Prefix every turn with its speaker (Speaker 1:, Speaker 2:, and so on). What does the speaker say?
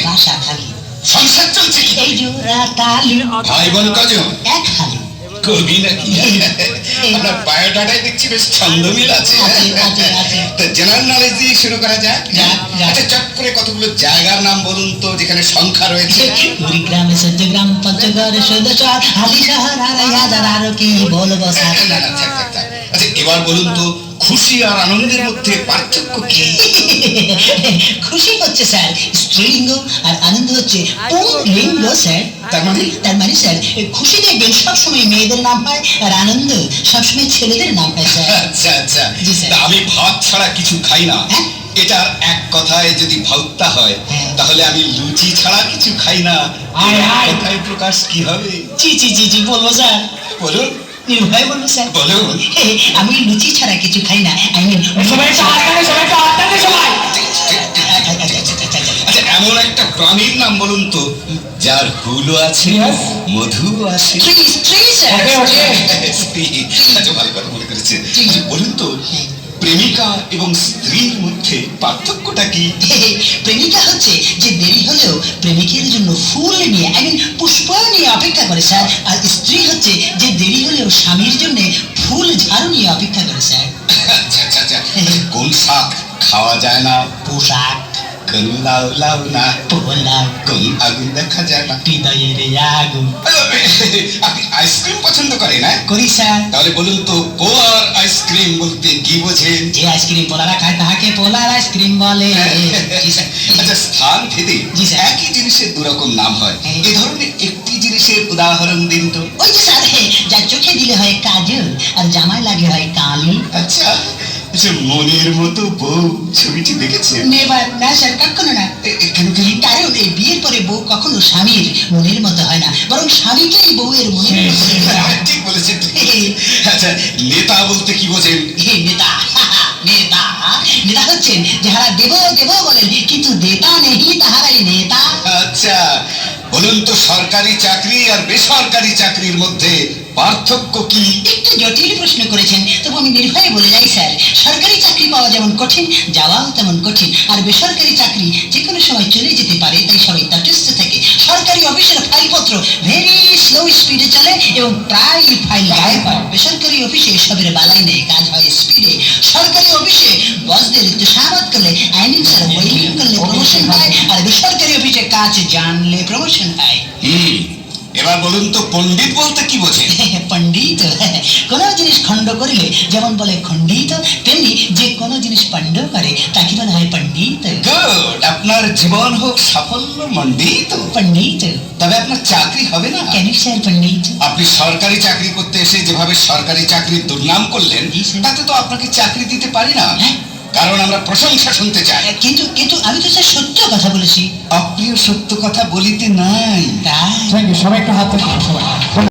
Speaker 1: বাসা খালি।
Speaker 2: সংসার চলছে কি?
Speaker 1: এই জোড়া তালি।
Speaker 2: ভাই বোন কজন?
Speaker 1: এক হালি।
Speaker 2: কবি নাকি? আপনার বায়োডাটায় দেখছি বেশ ছন্দ মিল আছে। তো জেনারেল নলেজ দিয়ে শুরু করা যাক। আচ্ছা, চট করে কতগুলো জায়গার নাম বলুন তো যেখানে সংখ্যা রয়েছে।
Speaker 1: কুড়িগ্রামে 14 গ্রাম, পঞ্চগড়ে 16 হালি শহর আর হাজার, আরো কি বলবো স্যার।
Speaker 2: না, না, থাক, থাক, থাক। আচ্ছা, এবার বলুন তো খুশি আর আনন্দের মধ্যে পার্থক্য কি?
Speaker 1: খুশি হচ্ছে স্যার স্ত্রীলিঙ্গ, আর আনন্দ হচ্ছে পুংলিঙ্গ স্যার।
Speaker 2: তার মানে
Speaker 1: স্যার, খুশি দেখবেন সবসময় মেয়েদের নাম হয়, আর আনন্দ সবসময় ছেলেদের নাম হয় স্যার।
Speaker 2: আচ্ছা আচ্ছা,
Speaker 1: জি স্যার।
Speaker 2: তা আমি ভাত ছাড়া কিছু খাই না,
Speaker 1: হ্যাঁ?
Speaker 2: এটা এক কথায় যদি ভাউতা হয় তাহলে আমি লুচি ছাড়া কিছু খাই না। কথায় প্রকাশ কি হবে?
Speaker 1: জি জি জি জি বলবো স্যার,
Speaker 2: বলুন।
Speaker 1: নির্ভয় বলবো স্যার।
Speaker 2: বলুন।
Speaker 1: আমি লুচি ছাড়া কিছু খাই না। আই মিন
Speaker 2: আচ্ছা, এমন একটা প্রাণীর নাম বলুন তো যার হুলও আছে, মধু আছে। আচ্ছা, ভালো কথা মনে করেছে। আচ্ছা, বলুন তো প্রেমিকা এবং স্ত্রীর মধ্যে পার্থক্যটা কি?
Speaker 1: প্রেমিকা হচ্ছে যে দেরি হলেও প্রেমিকের জন্য ফুল নিয়ে, আই মিন পুষ্প নিয়ে অপেক্ষা করে স্যার। আর স্ত্রী হচ্ছে যে দেরি হলেও স্বামীর জন্য ফুল ঝাড়ু নিয়ে অপেক্ষা করে স্যার।
Speaker 2: আচ্ছা আচ্ছা আচ্ছা, কোন শাক খাওয়া যায় না?
Speaker 1: পোশাক।
Speaker 2: কোন লাউ লাউ না?
Speaker 1: পোলাও।
Speaker 2: কোন আগুন দেখা যায় না?
Speaker 1: হৃদয়ের আগুন।
Speaker 2: আপনি আইসক্রিম পছন্দ করেন না?
Speaker 1: করি স্যার।
Speaker 2: তাহলে বলুন তো পোলার আইসক্রিম বলতে কি বোঝেন?
Speaker 1: যে আইসক্রিম পোলারা খায় তাহাকে পোলার আইসক্রিম বলে। জি স্যার।
Speaker 2: আচ্ছা, স্থান ভেদে
Speaker 1: জি স্যার।
Speaker 2: একই জিনিসের দুরকম নাম হয়, এ ধরনের একটি জিনিসের উদাহরণ দিন তো।
Speaker 1: ওই যে স্যার, যা চোখে দিলে হয় কাজল আর জামায় লাগে হয় কালি।
Speaker 2: আচ্ছা আচ্ছা, মনের মতো বউ ছবিটি দেখেছেন?
Speaker 1: নেবার না স্যার, কখনো না।
Speaker 2: কেন কেন?
Speaker 1: কারণ এই বিয়ের পরে বউ কখনো স্বামীর মনের মতো হয় না, বরং স্বামীকেই বউয়ের মনের মতো হয়।
Speaker 2: ঠিক বলেছেন। আচ্ছা, নেতা বলতে কি বোঝেন?
Speaker 1: নেতা নেতা নেতা হচ্ছেন যাহারা দেব দেব বলেন কিন্তু দেতা নেই, তাহারাই নেতা।
Speaker 2: আচ্ছা, বলুন তো সরকারি চাকরি আর বেসরকারি চাকরির মধ্যে পার্থক্য কি?
Speaker 1: একটু জটিল প্রশ্ন করেছেন, তবু আমি নির্ভয়ে বলে যাই স্যার, সরকারি চাকরি পাওয়া যেমন কঠিন, যাওয়াও তেমন কঠিন। আর বেসরকারি চাকরি যে কোনো সময় চলে যেতে পারে, তাই সবাই তটস্থ থাকে। সরকারি অফিসের ফাইলপত্র ভেরি স্লো স্পিডে চলে এবং প্রায় ফাইল গায়েব হয়। বেসরকারি অফিসে সবের বালাই নেই, কাজ হয় স্পিডে। সরকারি অফিসে বসদের তুষারত করলে, আইনিংসের ওয়েলিং করলে প্রমোশন হয়, আর বেসরকারি অফিসে কাজ জানলে প্রমোশন হয়।
Speaker 2: এবার বলুন তো পণ্ডিত বলতে কি বোঝেন?
Speaker 1: পণ্ডিত কোন জিনিস খণ্ড করিলে যেমন বলে খণ্ডিত, তেমনি যে কোনো জিনিস পণ্ড করে তাকে বলা হয় পণ্ডিত।
Speaker 2: গুড, আপনার জীবন হোক সাফল্য মণ্ডিত।
Speaker 1: পণ্ডিত।
Speaker 2: তবে আপনার চাকরি হবে না।
Speaker 1: কেন স্যার পণ্ডিত?
Speaker 2: আপনি সরকারি চাকরি করতে এসে যেভাবে সরকারি চাকরির দুর্নাম করলেন, তাতে তো আপনাকে চাকরি দিতে পারি না, কারণ আমরা প্রশংসা শুনতে চাই।
Speaker 1: কিন্তু কিন্তু আমি তো স্যার সত্য কথা বলেছি।
Speaker 2: অপ্রিয় সত্য কথা বলিতে নাই।
Speaker 1: তাই
Speaker 3: সবাই একটু হাত